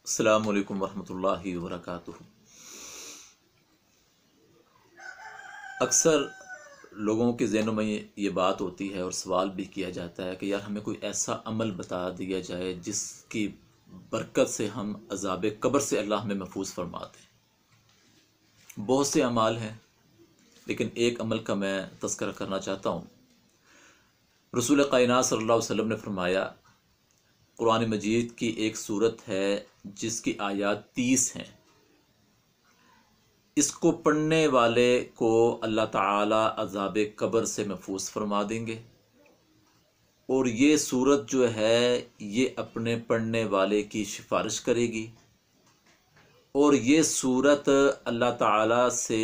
السلام علیکم ورحمۃ اللہ وبرکاتہ۔ اکثر لوگوں کے ذہنوں میں یہ بات ہوتی ہے اور سوال بھی کیا جاتا ہے کہ یار ہمیں کوئی ایسا عمل بتا دیا جائے جس کی برکت سے ہم عذاب قبر سے اللہ ہمیں محفوظ فرما دے۔ بہت سے اعمال ہیں لیکن ایک عمل کا میں تذکرہ کرنا چاہتا ہوں۔ رسول کائنات صلی اللہ علیہ وسلم نے فرمایا، قرآن مجید کی ایک صورت ہے جس کی آیات 30 ہیں، اس کو پڑھنے والے کو اللہ تعالی عذاب قبر سے محفوظ فرما دیں گے، اور یہ صورت جو ہے یہ اپنے پڑھنے والے کی سفارش کرے گی، اور یہ صورت اللہ تعالی سے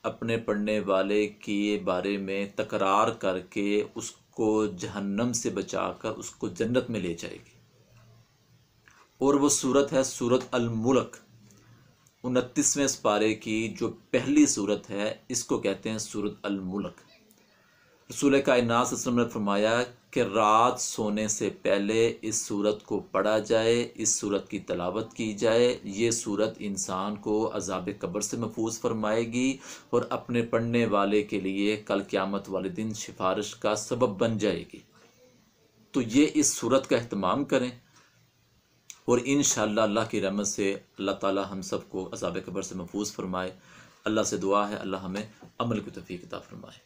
اپنے پڑھنے والے کے بارے میں تکرار کر کے اس کو جہنم سے بچا کر اس کو جنت میں لے جائے گی۔ اور وہ صورت ہے سورۃ الملک، 29ویں سپارے کی جو پہلی صورت ہے، اس کو کہتے ہیں سورۃ الملک۔ رسول کائنات صلی اللہ علیہ وسلم نے فرمایا کہ رات سونے سے پہلے اس صورت کو پڑھا جائے، اس صورت کی تلاوت کی جائے، یہ صورت انسان کو عذاب قبر سے محفوظ فرمائے گی اور اپنے پڑھنے والے کے لیے کل قیامت والے دن سفارش کا سبب بن جائے گی۔ تو یہ اس صورت کا اہتمام کریں، اور انشاءاللہ اللہ کی رحمت سے اللہ تعالی ہم سب کو عذاب قبر سے محفوظ فرمائے۔ اللہ سے دعا ہے اللہ ہمیں عمل کی توفیق عطا فرمائے۔